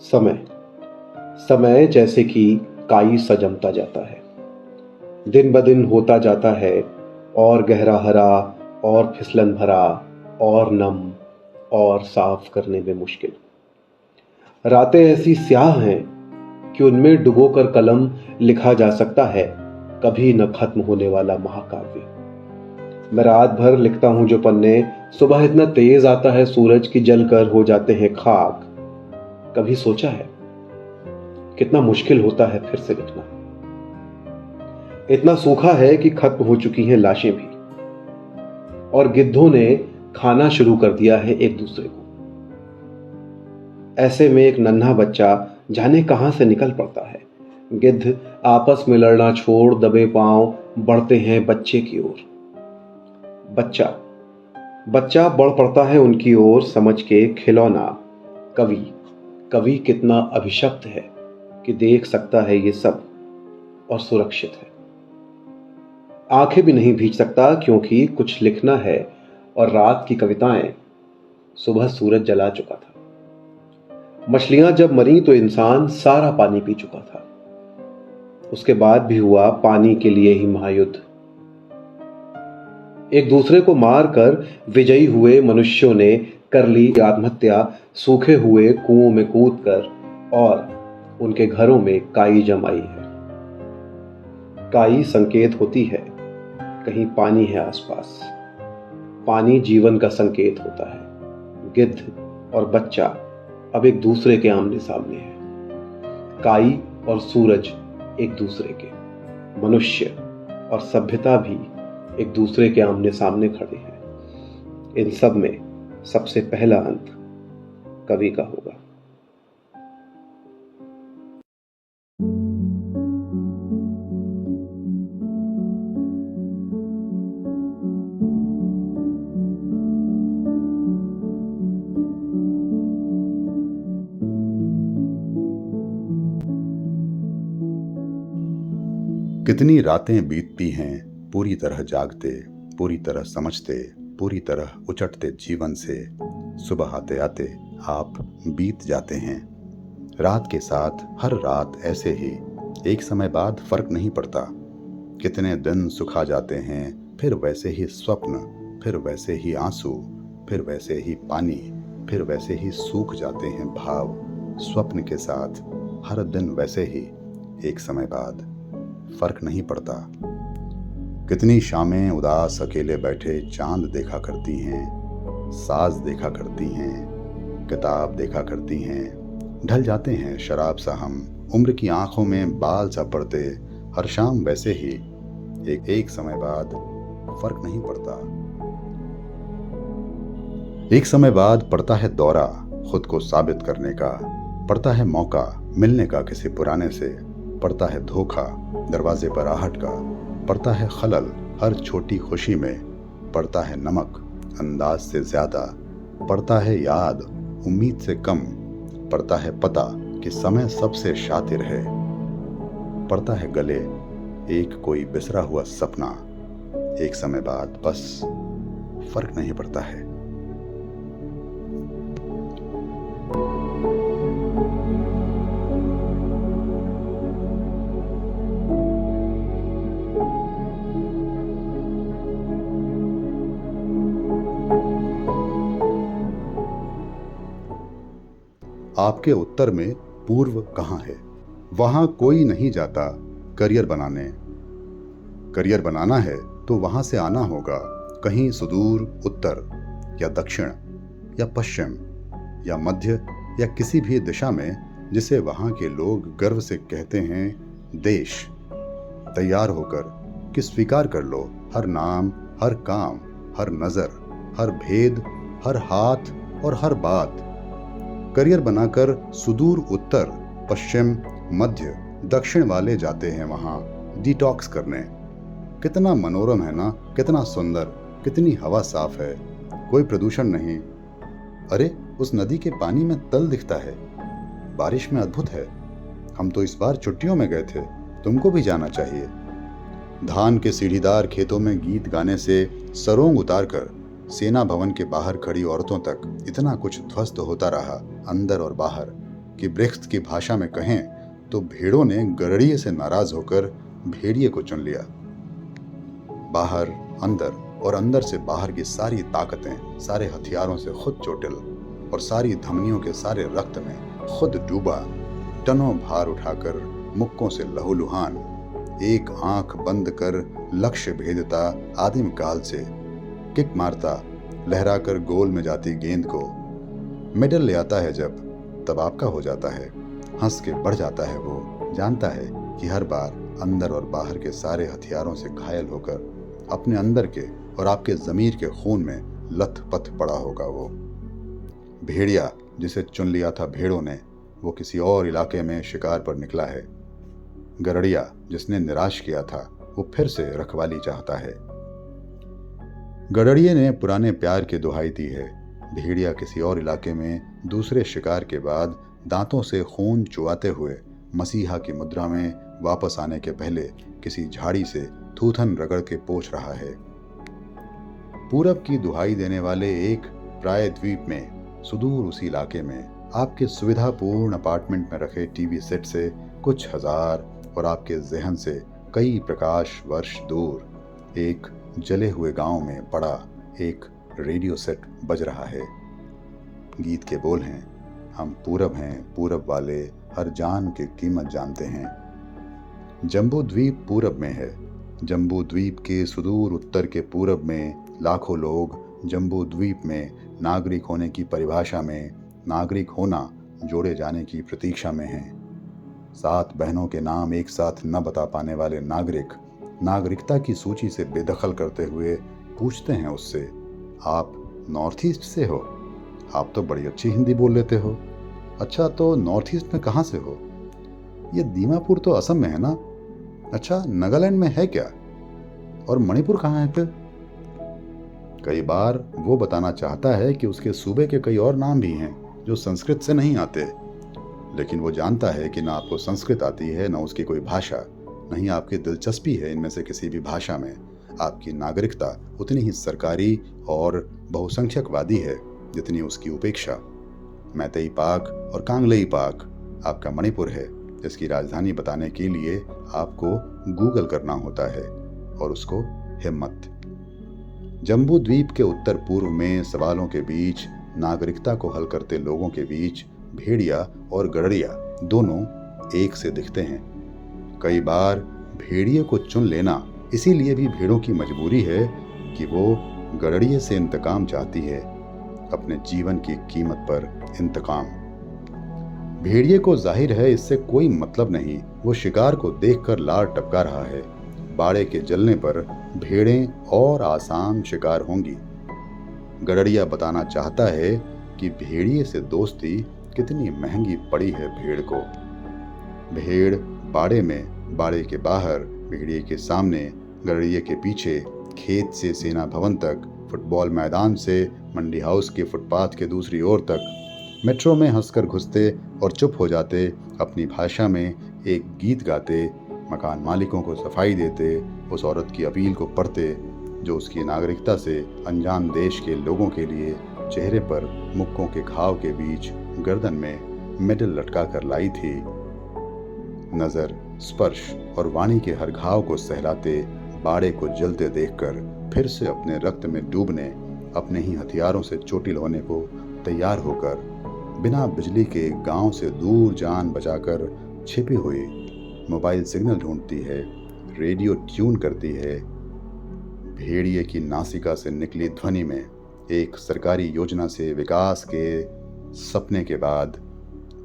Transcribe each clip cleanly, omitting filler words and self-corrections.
समय समय जैसे कि काई सा जमता जाता है, दिन ब दिन होता जाता है और गहरा हरा और फिसलन भरा और नम और साफ करने में मुश्किल। रातें ऐसी स्याह हैं कि उनमें डुबोकर कलम लिखा जा सकता है कभी न खत्म होने वाला महाकाव्य। मैं रात भर लिखता हूं जो पन्ने, सुबह इतना तेज आता है सूरज की जलकर हो जाते हैं खाक। कभी सोचा है कितना मुश्किल होता है फिर से लिखना? इतना सूखा है कि खत्म हो चुकी हैं लाशें भी, और गिद्धों ने खाना शुरू कर दिया है एक दूसरे को। ऐसे में एक नन्हा बच्चा जाने कहां से निकल पड़ता है। गिद्ध आपस में लड़ना छोड़ दबे पांव बढ़ते हैं बच्चे की ओर। बच्चा बच्चा बढ़ पड़ता है उनकी ओर समझ के खिलौना। कवि कवि कितना अभिशप्त है कि देख सकता है ये सब और सुरक्षित है। आंखें भी नहीं भीग सकता क्योंकि कुछ लिखना है, और रात की कविताएं सुबह सूरज जला चुका था। मछलियां जब मरी तो इंसान सारा पानी पी चुका था। उसके बाद भी हुआ पानी के लिए ही महायुद्ध। एक दूसरे को मारकर विजयी हुए मनुष्यों ने कर ली आत्महत्या सूखे हुए कुओं में कूदकर, और उनके घरों में काई जम आई है। काई संकेत होती है कहीं पानी है आसपास। पानी जीवन का संकेत होता है। गिद्ध और बच्चा अब एक दूसरे के आमने सामने है। काई और सूरज एक दूसरे के, मनुष्य और सभ्यता भी एक दूसरे के आमने सामने खड़े हैं। इन सब में सबसे पहला अंत कवि का होगा। कितनी रातें बीतती हैं पूरी तरह जागते, पूरी तरह समझते, पूरी तरह उचटते जीवन से। सुबह आते आते आप बीत जाते हैं। रात के साथ हर रात ऐसे ही, एक समय बाद फर्क नहीं पड़ता। कितने दिन सुखा जाते हैं, फिर वैसे ही स्वप्न, फिर वैसे ही आंसू, फिर वैसे ही पानी, फिर वैसे ही सूख जाते हैं भाव। स्वप्न के साथ हर दिन वैसे ही, एक समय बाद फर्क नहीं पड़ता। कितनी शामें उदास अकेले बैठे चांद देखा करती हैं, साज देखा करती हैं, किताब देखा करती हैं। ढल जाते हैं शराब सा हम, उम्र की आंखों में बाल सा पड़ते। हर शाम वैसे ही, एक समय बाद फर्क नहीं पड़ता। एक समय बाद पड़ता है दौरा खुद को साबित करने का, पड़ता है मौका मिलने का किसी पुराने से, पड़ता है धोखा दरवाजे पर आहट का, पड़ता है खलल हर छोटी खुशी में, पड़ता है नमक अंदाज से ज्यादा, पड़ता है याद उम्मीद से कम, पड़ता है पता कि समय सबसे शातिर है, पड़ता है गले एक कोई बिसरा हुआ सपना। एक समय बाद बस फर्क नहीं पड़ता है। आपके उत्तर में पूर्व कहाँ है? वहां कोई नहीं जाता करियर बनाने। करियर बनाना है तो वहां से आना होगा, कहीं सुदूर उत्तर या दक्षिण या पश्चिम या मध्य या किसी भी दिशा में जिसे वहां के लोग गर्व से कहते हैं देश। तैयार होकर कि स्वीकार कर लो हर नाम, हर काम, हर नजर, हर भेद, हर हाथ और हर बात। करियर बनाकर सुदूर उत्तर, पश्चिम, मध्य, दक्षिण वाले जाते हैं वहां डिटॉक्स करने। कितना मनोरम है ना, कितना सुंदर, कितनी हवा साफ है, कोई प्रदूषण नहीं। अरे उस नदी के पानी में तल दिखता है, बारिश में अद्भुत है। हम तो इस बार छुट्टियों में गए थे, तुमको भी जाना चाहिए। धान के सीढ़ीदार खेतों में गीत गाने से सरोंग उतारकर सेना भवन के बाहर खड़ी औरतों तक इतना कुछ ध्वस्त होता रहा, अंदर और बाहर। कि ब्रेख्त की भाषा में कहें तो भेड़ों ने गड़ड़िए से नाराज होकर भेड़िए को चुन लिया। बाहर अंदर और अंदर से बाहर की सारी ताकतें, सारे हथियारों से खुद चोटिल और सारी धमनियों के सारे रक्त में खुद डूबा, टनों भार उठाकर मुक्कों से लहूलुहान, एक आंख बंद कर लक्ष्य भेदता आदिम काल से, किक मारता लहराकर गोल में जाती गेंद को मेडल ले आता है जब, तब आपका हो जाता है। हंस के बढ़ जाता है वो, जानता है कि हर बार अंदर और बाहर के सारे हथियारों से घायल होकर अपने अंदर के और आपके ज़मीर के खून में लथपथ पड़ा होगा वो। भेड़िया जिसे चुन लिया था भेड़ों ने, वो किसी और इलाके में शिकार पर निकला है। गड़ड़िया जिसने निराश किया था, वो फिर से रखवाली चाहता है। गड़ड़िए ने पुराने प्यार की दुहाई दी है। भेड़िया किसी और इलाके में दूसरे शिकार के बाद दांतों से खून चुआते हुए मसीहा की मुद्रा में वापस आने के पहले किसी झाड़ी से थूथन रगड़ के पोंछ रहा है। पूरब की दुहाई देने वाले एक प्रायद्वीप में, सुदूर उसी इलाके में, आपके सुविधापूर्ण अपार्टमेंट में रखे टीवी सेट से कुछ हजार और आपके जहन से कई प्रकाश वर्ष दूर एक जले हुए गांव में पड़ा एक रेडियो सेट बज रहा है। गीत के बोल हैं, हम पूरब हैं, पूरब वाले हर जान की कीमत जानते हैं। जम्बू द्वीप पूरब में है। जम्बू द्वीप के सुदूर उत्तर के पूरब में लाखों लोग जम्बू द्वीप में नागरिक होने की परिभाषा में नागरिक होना जोड़े जाने की प्रतीक्षा में हैं। 7 बहनों के नाम एक साथ न बता पाने वाले नागरिक नागरिकता की सूची से बेदखल करते हुए पूछते हैं उससे, आप नॉर्थ ईस्ट से हो? आप तो बड़ी अच्छी हिंदी बोल लेते हो। अच्छा, तो नॉर्थ ईस्ट में कहाँ से हो? ये दीमापुर तो असम में है ना? अच्छा, नागालैंड में है क्या? और मणिपुर कहाँ है फिर? कई बार वो बताना चाहता है कि उसके सूबे के कई और नाम भी हैं जो संस्कृत से नहीं आते, लेकिन वो जानता है कि ना आपको संस्कृत आती है, ना उसकी कोई भाषा, नहीं आपकी दिलचस्पी है इनमें से किसी भी भाषा में। आपकी नागरिकता उतनी ही सरकारी और बहुसंख्यकवादी है जितनी उसकी उपेक्षा। मैतेई पाक और कांगलेई पाक आपका मणिपुर है, जिसकी राजधानी बताने के लिए आपको गूगल करना होता है, और उसको हिम्मत। जम्बू द्वीप के उत्तर पूर्व में सवालों के बीच, नागरिकता को हल करते लोगों के बीच भेड़िया और गड़ड़िया दोनों एक से दिखते हैं। कई बार भेड़िए को चुन लेना इसीलिए भी भेड़ों की मजबूरी है कि वो गड़ड़िए से इंतकाम चाहती है, अपने जीवन की कीमत पर इंतकाम। भेड़िए को जाहिर है इससे कोई मतलब नहीं, वो शिकार को देखकर लार टपका रहा है। बाड़े के जलने पर भेड़ें और आसान शिकार होंगी। गड़ड़िया बताना चाहता है कि भेड़िए से दोस्ती कितनी महंगी पड़ी है भेड़ को। भेड़ बाड़े में, बाड़े के बाहर, भेड़िए के सामने, गड़ड़िए के पीछे, खेत से सेना भवन तक, फुटबॉल मैदान से मंडी हाउस के फुटपाथ के दूसरी ओर तक, मेट्रो में हंसकर घुसते और चुप हो जाते, अपनी भाषा में एक गीत गाते, मकान मालिकों को सफाई देते, उस औरत की अपील को पढ़ते जो उसकी नागरिकता से अनजान देश के लोगों के लिए चेहरे पर मुक्कों के घाव के बीच गर्दन में मेडल लटका कर लाई थी। नजर, स्पर्श और वाणी के हर घाव को सहलाते बाड़े को जलते देखकर फिर से अपने रक्त में डूबने, अपने ही हथियारों से चोटिल होने को तैयार होकर बिना बिजली के गांव से दूर जान बचाकर छिपी हुई मोबाइल सिग्नल ढूंढती है, रेडियो ट्यून करती है। भेड़िए की नासिका से निकली ध्वनि में एक सरकारी योजना से विकास के सपने के बाद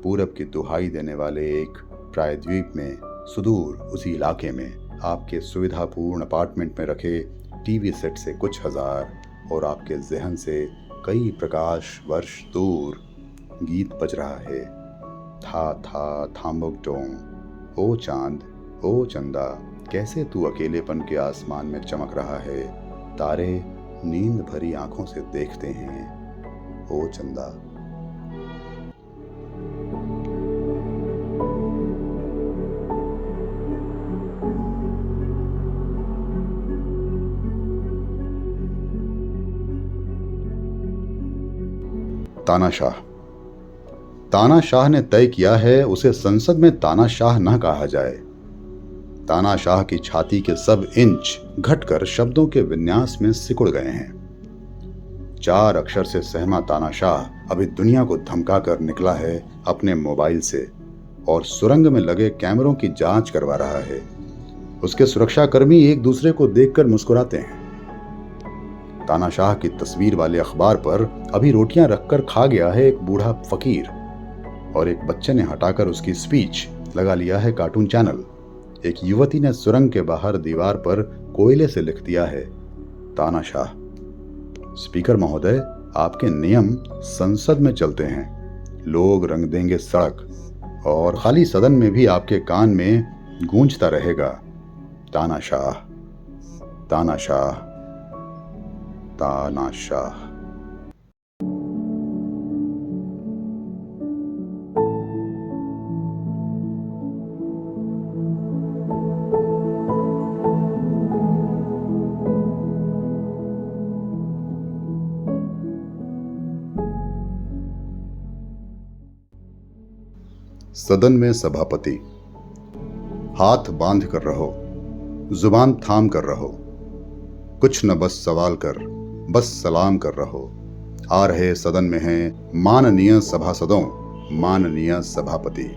पूरब की दुहाई देने वाले एक प्रायद्वीप में, सुदूर उसी इलाके में, आपके सुविधापूर्ण अपार्टमेंट में रखे टीवी सेट से कुछ हजार और आपके जहन से कई प्रकाश वर्ष दूर गीत बज रहा है। था थाम्बुक डोंग, ओ चांद ओ चंदा, कैसे तू अकेलेपन के आसमान में चमक रहा है, तारे नींद भरी आंखों से देखते हैं, ओ चंदा। तानाशाह। तानाशाह ने तय किया है उसे संसद में तानाशाह न कहा जाए। तानाशाह की छाती के सब इंच घटकर शब्दों के विन्यास में सिकुड़ गए हैं। 4 अक्षर से सहमा तानाशाह अभी दुनिया को धमका कर निकला है अपने मोबाइल से और सुरंग में लगे कैमरों की जांच करवा रहा है। उसके सुरक्षाकर्मी एक दूसरे को देखकर मुस्कुराते हैं। तानाशाह की तस्वीर वाले अखबार पर अभी रोटियां रखकर खा गया है एक बूढ़ा फकीर और एक बच्चे ने हटाकर उसकी स्पीच लगा लिया है कार्टून चैनल। एक युवती ने सुरंग के बाहर दीवार पर कोयले से लिख दिया है तानाशाह। स्पीकर महोदय, आपके नियम संसद में चलते हैं। लोग रंग देंगे सड़क और खाली सदन में भी आपके कान में गूंजता रहेगा तानाशाह, तानाशाह, तानाशाह। सदन में सभापति। हाथ बांध कर रहो, जुबान थाम कर रहो, कुछ न बस सवाल कर, बस सलाम कर रहो। आ रहे सदन में हैं माननीय सभासदों, माननीय सभापति।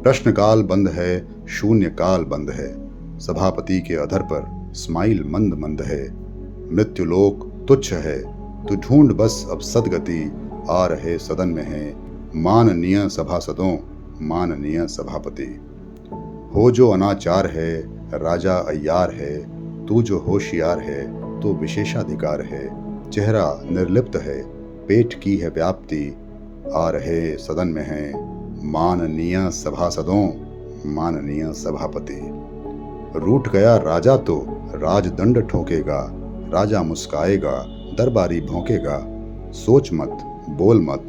प्रश्नकाल बंद है, शून्य काल बंद है। सभापति के अधर पर स्माइल मंद मंद है। मृत्युलोक तुच्छ है, तू ढूंढ बस अब सदगति। आ रहे सदन में हैं माननीय सभासदों, माननीय सभापति। हो जो अनाचार है, राजा अय्यार है। तू जो होशियार है, तो विशेषाधिकार है। चेहरा निर्लिप्त है, पेट की है व्याप्ति। आ रहे सदन में हैं माननीय सभासदों, माननीय सभापति। रूठ गया राजा तो राजदंड ठोकेगा। राजा मुस्काएगा, दरबारी भौंकेगा। सोच मत, बोल मत,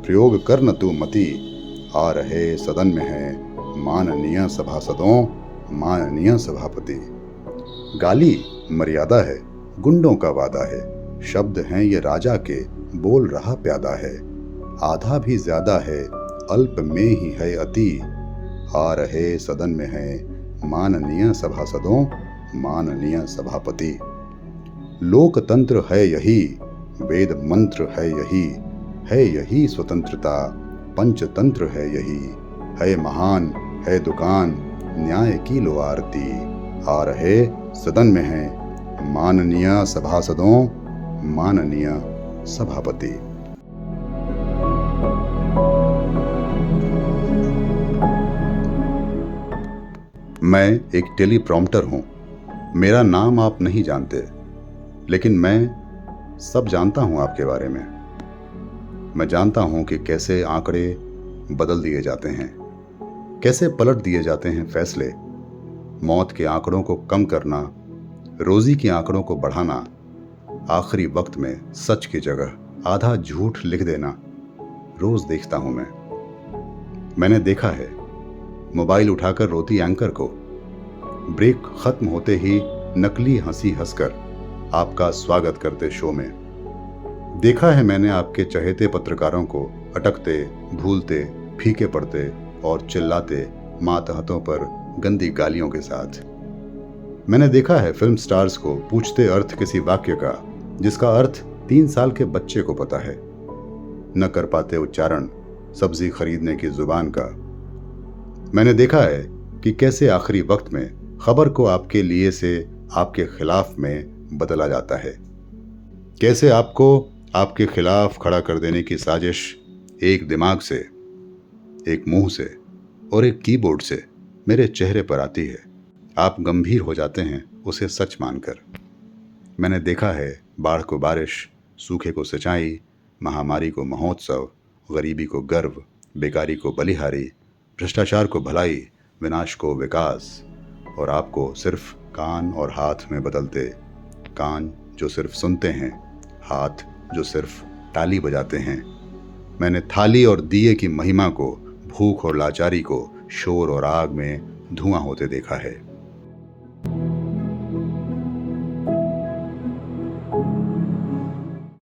प्रयोग कर न तू मति। आ रहे सदन में हैं माननीय सभासदों, माननीय सभापति। गाली मर्यादा है, गुंडों का वादा है। शब्द हैं ये राजा के, बोल रहा प्यादा है। आधा भी ज्यादा है, अल्प में ही है अति। आ रहे सदन में हैं माननीय सभासदों, माननीय सभापति। लोकतंत्र है यही, वेद मंत्र है यही। है यही स्वतंत्रता, पंचतंत्र है यही। है महान, है दुकान, न्याय की लो आरती। आ रहे सदन में हैं माननीय सभासदों, माननीय सभापति। मैं एक टेलीप्रॉम्प्टर हूं। मेरा नाम आप नहीं जानते, लेकिन मैं सब जानता हूं आपके बारे में। मैं जानता हूं कि कैसे आंकड़े बदल दिए जाते हैं, कैसे पलट दिए जाते हैं फैसले। मौत के आंकड़ों को कम करना, रोजी के आंकड़ों को बढ़ाना, आखिरी वक्त में सच की जगह आधा झूठ लिख देना, रोज देखता हूं मैं। मैंने देखा है मोबाइल उठाकर रोती एंकर को, ब्रेक खत्म होते ही नकली हंसी हंसकर आपका स्वागत करते शो में। देखा है मैंने आपके चहेते पत्रकारों को अटकते, भूलते, फीके पड़ते और चिल्लाते मातहतों पर गंदी गालियों के साथ। मैंने देखा है फिल्म स्टार्स को पूछते अर्थ किसी वाक्य का जिसका अर्थ 3 साल के बच्चे को पता है, न कर पाते उच्चारण सब्जी खरीदने की जुबान का। मैंने देखा है कि कैसे आखिरी वक्त में खबर को आपके लिए से आपके खिलाफ में बदला जाता है, कैसे आपको आपके खिलाफ खड़ा कर देने की साजिश एक दिमाग से, एक मुंह से और एक कीबोर्ड से मेरे चेहरे पर आती है। आप गंभीर हो जाते हैं उसे सच मानकर। मैंने देखा है बाढ़ को बारिश, सूखे को सिंचाई, महामारी को महोत्सव, गरीबी को गर्व, बेकारी को बलिहारी, भ्रष्टाचार को भलाई, विनाश को विकास, और आपको सिर्फ कान और हाथ में बदलते। कान जो सिर्फ सुनते हैं, हाथ जो सिर्फ ताली बजाते हैं। मैंने थाली और दिए की महिमा को, भूख और लाचारी को शोर और आग में धुआं होते देखा है।